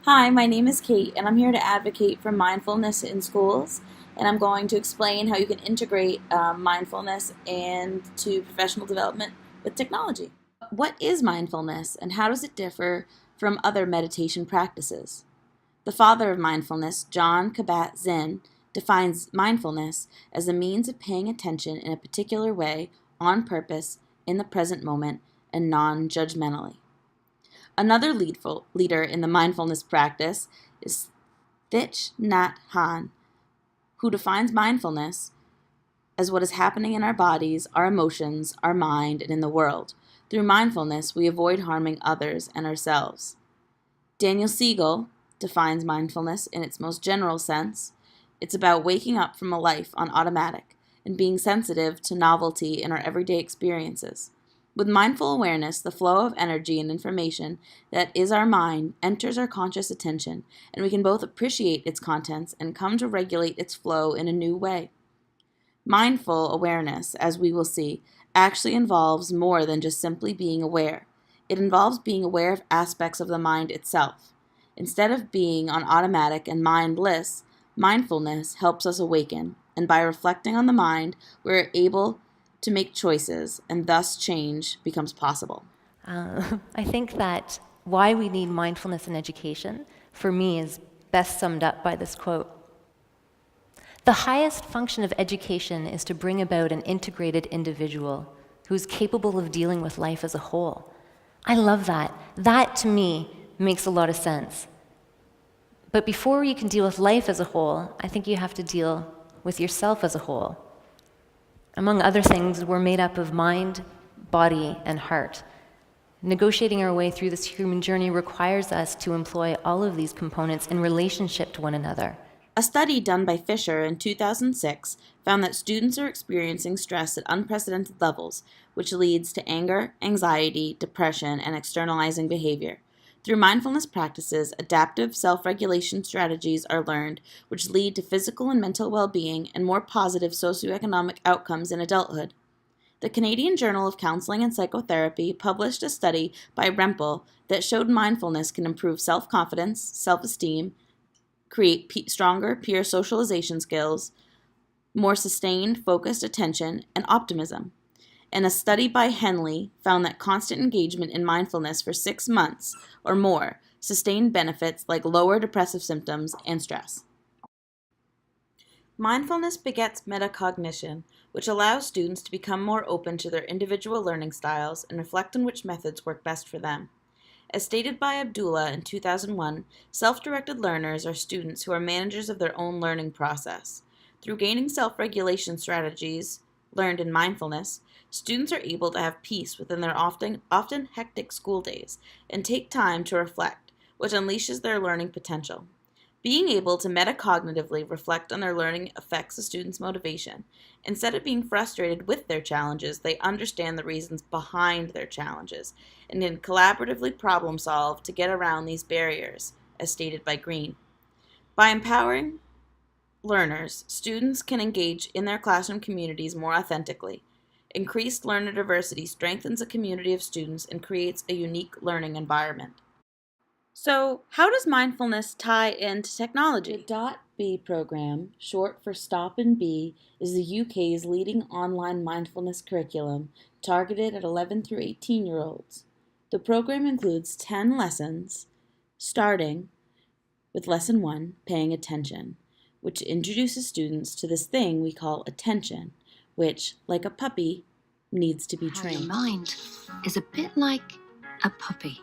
Hi, my name is Kate, and I'm here to advocate for mindfulness in schools. And I'm going to explain how you can integrate mindfulness into professional development with technology. What is mindfulness, and how does it differ from other meditation practices? The father of mindfulness, John Kabat-Zinn, defines mindfulness as a means of paying attention in a particular way, on purpose, in the present moment, and non-judgmentally. Another leader in the mindfulness practice is Thich Nhat Hanh, who defines mindfulness as what is happening in our bodies, our emotions, our mind, and in the world. Through mindfulness, we avoid harming others and ourselves. Daniel Siegel defines mindfulness in its most general sense. It's about waking up from a life on automatic and being sensitive to novelty in our everyday experiences. With mindful awareness, the flow of energy and information that is our mind enters our conscious attention, and we can both appreciate its contents and come to regulate its flow in a new way. Mindful awareness, as we will see, actually involves more than just simply being aware. It involves being aware of aspects of the mind itself. Instead of being on automatic and mindless, mindfulness helps us awaken, and by reflecting on the mind, we're able to make choices, and thus change becomes possible. I think that why we need mindfulness in education, for me, is best summed up by this quote. The highest function of education is to bring about an integrated individual who's capable of dealing with life as a whole. I love that. That, to me, makes a lot of sense. But before you can deal with life as a whole, I think you have to deal with yourself as a whole. Among other things, we're made up of mind, body, and heart. Negotiating our way through this human journey requires us to employ all of these components in relationship to one another. A study done by Fisher in 2006 found that students are experiencing stress at unprecedented levels, which leads to anger, anxiety, depression, and externalizing behavior. Through mindfulness practices, adaptive self-regulation strategies are learned, which lead to physical and mental well-being and more positive socioeconomic outcomes in adulthood. The Canadian Journal of Counseling and Psychotherapy published a study by Rempel that showed mindfulness can improve self-confidence, self-esteem, create stronger peer socialization skills, more sustained, focused attention, and optimism. And a study by Henley found that constant engagement in mindfulness for 6 months or more sustained benefits like lower depressive symptoms and stress. Mindfulness begets metacognition, which allows students to become more open to their individual learning styles and reflect on which methods work best for them. As stated by Abdullah in 2001, self-directed learners are students who are managers of their own learning process. Through gaining self-regulation strategies learned in mindfulness, students are able to have peace within their often hectic school days and take time to reflect, which unleashes their learning potential. Being able to metacognitively reflect on their learning affects a student's motivation. Instead of being frustrated with their challenges, they understand the reasons behind their challenges and can collaboratively problem solve to get around these barriers, as stated by Green. By empowering learners, students can engage in their classroom communities more authentically. Increased learner diversity strengthens a community of students and creates a unique learning environment. So, how does mindfulness tie into technology? The .B program, short for Stop and Be, is the UK's leading online mindfulness curriculum targeted at 11 through 18-year-olds. The program includes 10 lessons, starting with Lesson 1, Paying Attention, which introduces students to this thing we call attention, which, like a puppy, needs to be trained. Your mind is a bit like a puppy.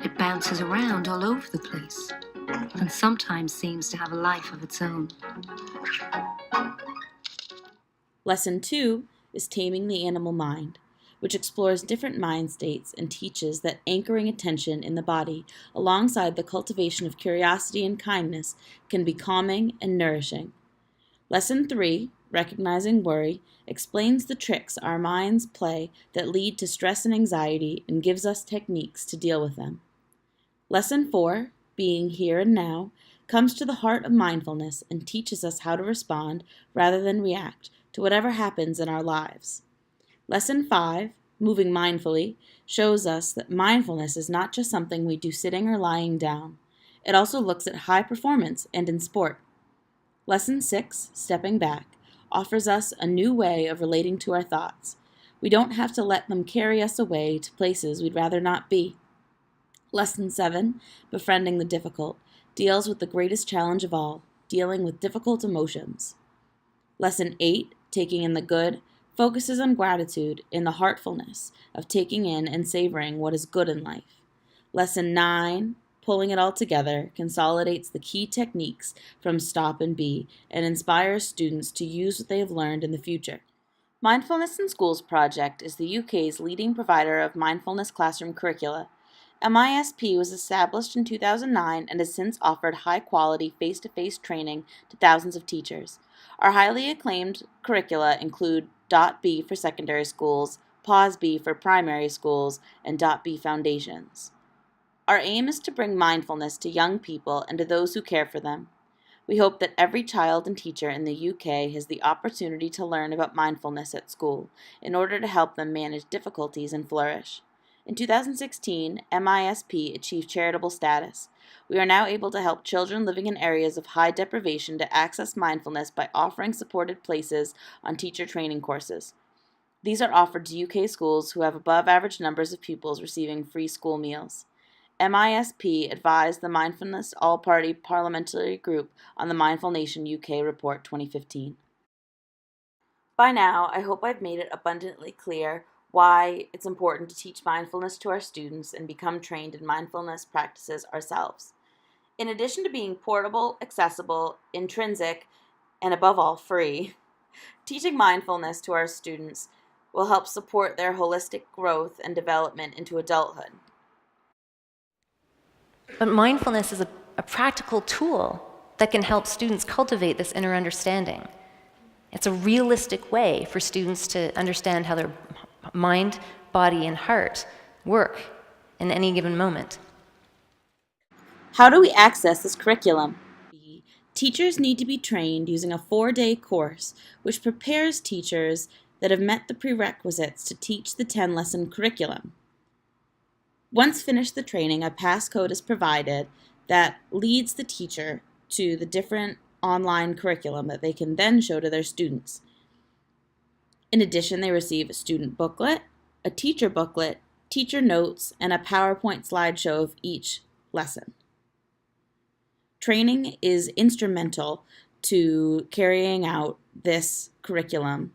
It bounces around all over the place and sometimes seems to have a life of its own. Lesson 2 is Taming the Animal Mind, which explores different mind states and teaches that anchoring attention in the body alongside the cultivation of curiosity and kindness can be calming and nourishing. Lesson 3, Recognizing Worry, explains the tricks our minds play that lead to stress and anxiety and gives us techniques to deal with them. Lesson 4, Being Here and Now, comes to the heart of mindfulness and teaches us how to respond rather than react to whatever happens in our lives. Lesson 5, Moving mindfully shows us that mindfulness is not just something we do sitting or lying down. It also looks at high performance and in sport. Lesson 6, Stepping Back, offers us a new way of relating to our thoughts. We don't have to let them carry us away to places we'd rather not be. Lesson 7, Befriending the Difficult, deals with the greatest challenge of all, dealing with difficult emotions. Lesson 8, Taking in the Good, focuses on gratitude in the heartfulness of taking in and savoring what is good in life. Lesson 9, Pulling it all together, consolidates the key techniques from Stop and Be and inspires students to use what they have learned in the future. Mindfulness in Schools project is the UK's leading provider of mindfulness classroom curricula. MISP was established in 2009 and has since offered high-quality face-to-face training to thousands of teachers. Our highly acclaimed curricula include .B for secondary schools, Pause B for primary schools, and .B Foundations. Our aim is to bring mindfulness to young people and to those who care for them. We hope that every child and teacher in the UK has the opportunity to learn about mindfulness at school in order to help them manage difficulties and flourish. In 2016, MISP achieved charitable status. We are now able to help children living in areas of high deprivation to access mindfulness by offering supported places on teacher training courses. These are offered to UK schools who have above average numbers of pupils receiving free school meals. MISP advised the Mindfulness All-Party Parliamentary Group on the Mindful Nation UK Report 2015. By now, I hope I've made it abundantly clear why it's important to teach mindfulness to our students and become trained in mindfulness practices ourselves. In addition to being portable, accessible, intrinsic, and above all free, teaching mindfulness to our students will help support their holistic growth and development into adulthood. But mindfulness is a practical tool that can help students cultivate this inner understanding. It's a realistic way for students to understand how their mind, body, and heart work in any given moment. How do we access this curriculum? Teachers need to be trained using a 4-day course which prepares teachers that have met the prerequisites to teach the 10-lesson curriculum. Once finished the training, a passcode is provided that leads the teacher to the different online curriculum that they can then show to their students. In addition, they receive a student booklet, a teacher booklet, teacher notes, and a PowerPoint slideshow of each lesson. Training is instrumental to carrying out this curriculum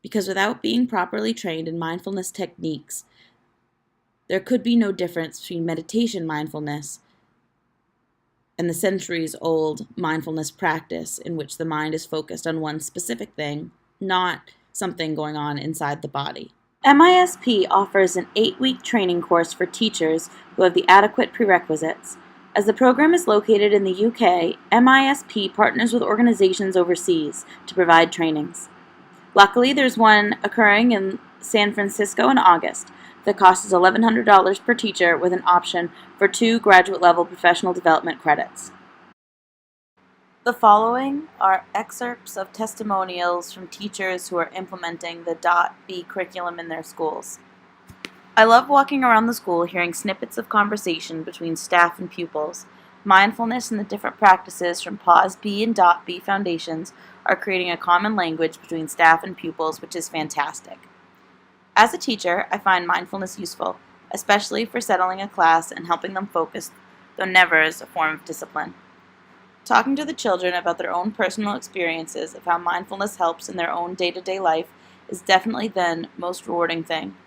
because without being properly trained in mindfulness techniques, there could be no difference between meditation mindfulness and the centuries-old mindfulness practice in which the mind is focused on one specific thing, not something going on inside the body. MISP offers an 8-week training course for teachers who have the adequate prerequisites. As the program is located in the UK, MISP partners with organizations overseas to provide trainings. Luckily, there's one occurring in San Francisco in August. The cost is $1,100 per teacher with an option for 2 graduate-level professional development credits. The following are excerpts of testimonials from teachers who are implementing the .B curriculum in their schools. I love walking around the school hearing snippets of conversation between staff and pupils. Mindfulness and the different practices from Pause B and .B Foundations are creating a common language between staff and pupils, which is fantastic. As a teacher, I find mindfulness useful, especially for settling a class and helping them focus, though never as a form of discipline. Talking to the children about their own personal experiences of how mindfulness helps in their own day-to-day life is definitely the most rewarding thing.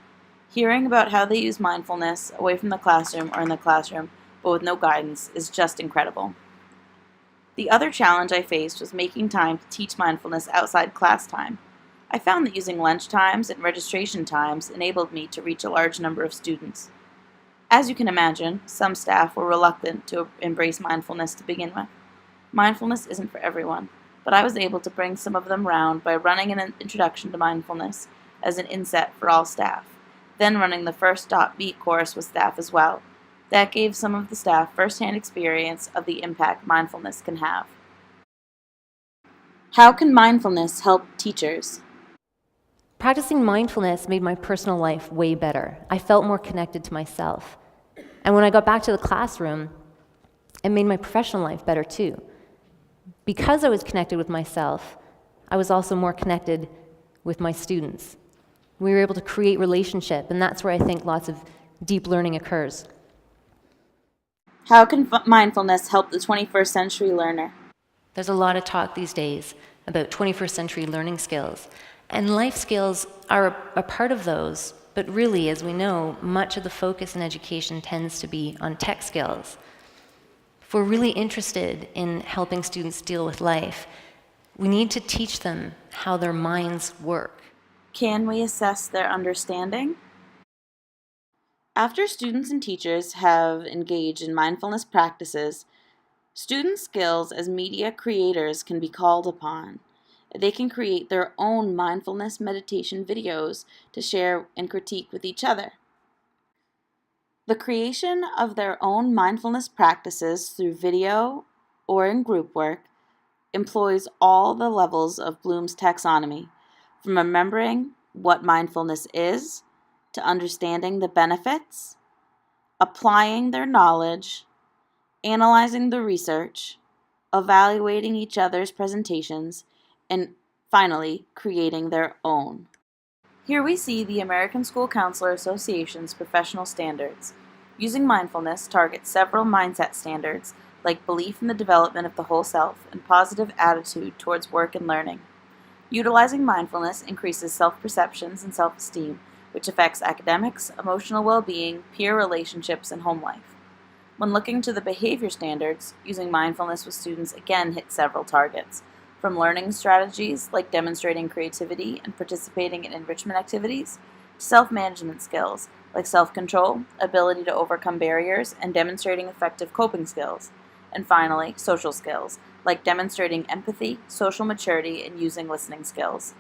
Hearing about how they use mindfulness away from the classroom or in the classroom, but with no guidance, is just incredible. The other challenge I faced was making time to teach mindfulness outside class time. I found that using lunch times and registration times enabled me to reach a large number of students. As you can imagine, some staff were reluctant to embrace mindfulness to begin with. Mindfulness isn't for everyone, but I was able to bring some of them round by running an introduction to mindfulness as an inset for all staff, then running the first .B course with staff as well. That gave some of the staff first-hand experience of the impact mindfulness can have. How can mindfulness help teachers? Practicing mindfulness made my personal life way better. I felt more connected to myself. And when I got back to the classroom, it made my professional life better too. Because I was connected with myself, I was also more connected with my students. We were able to create relationship, and that's where I think lots of deep learning occurs. How can mindfulness help the 21st century learner? There's a lot of talk these days about 21st century learning skills, and life skills are a part of those, but really, as we know, much of the focus in education tends to be on tech skills. If we're really interested in helping students deal with life, we need to teach them how their minds work. Can we assess their understanding? After students and teachers have engaged in mindfulness practices, student skills as media creators can be called upon. They can create their own mindfulness meditation videos to share and critique with each other. The creation of their own mindfulness practices through video or in group work employs all the levels of Bloom's taxonomy, from remembering what mindfulness is, to understanding the benefits, applying their knowledge, analyzing the research, evaluating each other's presentations, and finally, creating their own. Here we see the American School Counselor Association's professional standards. Using mindfulness targets several mindset standards, like belief in the development of the whole self and positive attitude towards work and learning. Utilizing mindfulness increases self-perceptions and self-esteem, which affects academics, emotional well-being, peer relationships, and home life. When looking to the behavior standards, using mindfulness with students again hits several targets, from learning strategies like demonstrating creativity and participating in enrichment activities, to self-management skills like self-control, ability to overcome barriers, and demonstrating effective coping skills. And finally, social skills like demonstrating empathy, social maturity, and using listening skills.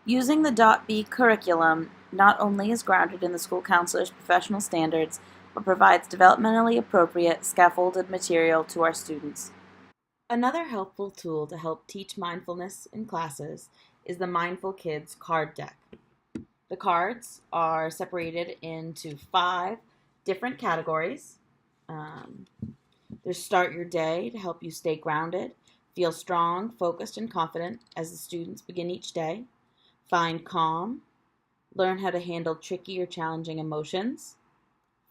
Using the .B curriculum not only is grounded in the school counselor's professional standards, but provides developmentally appropriate, scaffolded material to our students. Another helpful tool to help teach mindfulness in classes is the Mindful Kids card deck. The cards are separated into 5 different categories. There's Start Your Day to help you stay grounded, feel strong, focused, and confident as the students begin each day. Find Calm, learn how to handle tricky or challenging emotions.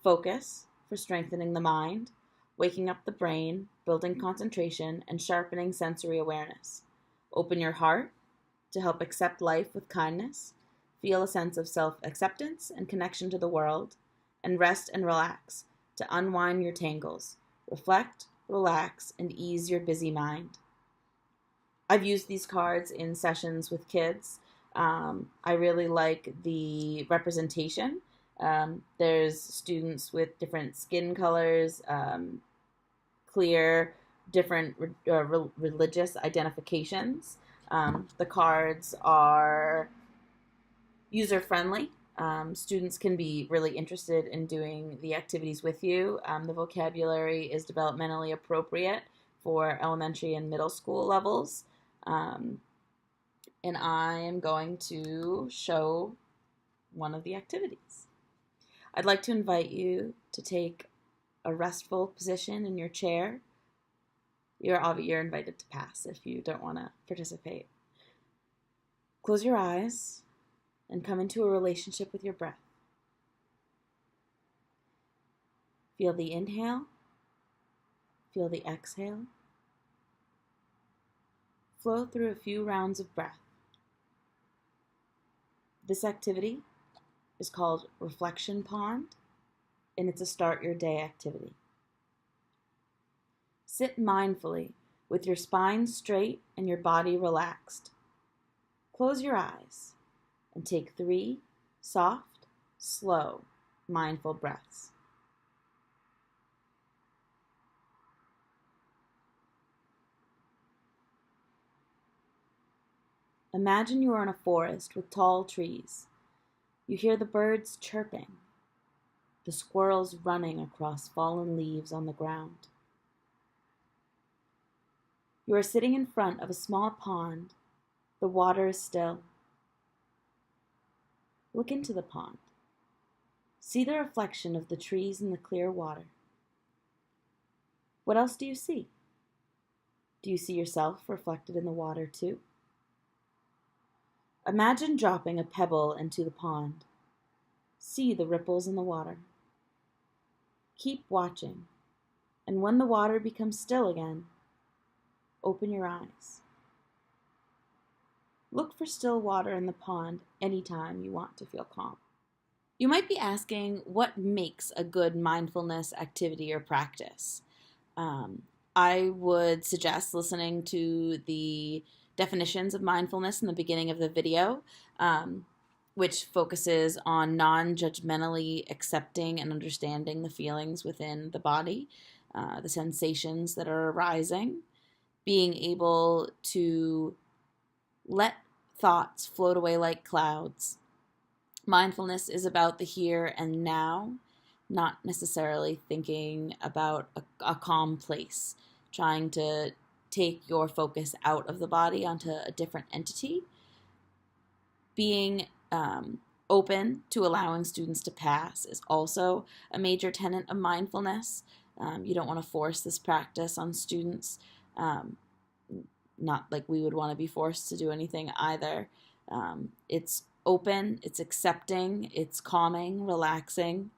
Focus, for strengthening the mind, waking up the brain, building concentration, and sharpening sensory awareness. Open Your Heart, to help accept life with kindness, feel a sense of self-acceptance and connection to the world. And Rest and Relax, to unwind your tangles, reflect, relax, and ease your busy mind. I've used these cards in sessions with kids. I really like the representation. There's students with different skin colors, clear, different religious identifications. The cards are user-friendly. Students can be really interested in doing the activities with you. The vocabulary is developmentally appropriate for elementary and middle school levels. And I am going to show one of the activities. I'd like to invite you to take a restful position in your chair. You're invited to pass if you don't want to participate. Close your eyes and come into a relationship with your breath. Feel the inhale, feel the exhale. Flow through a few rounds of breath. This activity is called Reflection Pond, and it's a Start Your Day activity. Sit mindfully with your spine straight and your body relaxed. Close your eyes and take 3 soft, slow, mindful breaths. Imagine you are in a forest with tall trees. You hear the birds chirping, the squirrels running across fallen leaves on the ground. You are sitting in front of a small pond. The water is still. Look into the pond. See the reflection of the trees in the clear water. What else do you see? Do you see yourself reflected in the water too? Imagine dropping a pebble into the pond. See the ripples in the water. Keep watching, and when the water becomes still again, open your eyes. Look for still water in the pond anytime you want to feel calm. You might be asking, what makes a good mindfulness activity or practice? I would suggest listening to the definitions of mindfulness in the beginning of the video, which focuses on non-judgmentally accepting and understanding the feelings within the body, the sensations that are arising, being able to let thoughts float away like clouds. Mindfulness is about the here and now, not necessarily thinking about a calm place, trying to take your focus out of the body onto a different entity. Being open to allowing students to pass is also a major tenet of mindfulness. You don't want to force this practice on students, not like we would want to be forced to do anything either. It's open, it's accepting, it's calming, relaxing.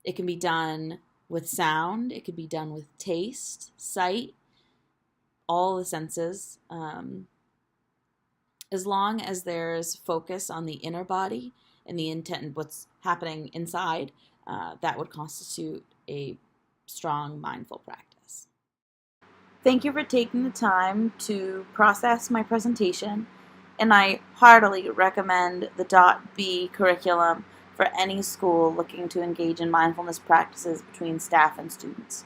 It can be done with sound, it could be done with taste, sight, all the senses. As long as there's focus on the inner body and the intent, what's happening inside, that would constitute a strong mindful practice. Thank you for taking the time to process my presentation, and I heartily recommend the .B curriculum for any school looking to engage in mindfulness practices between staff and students.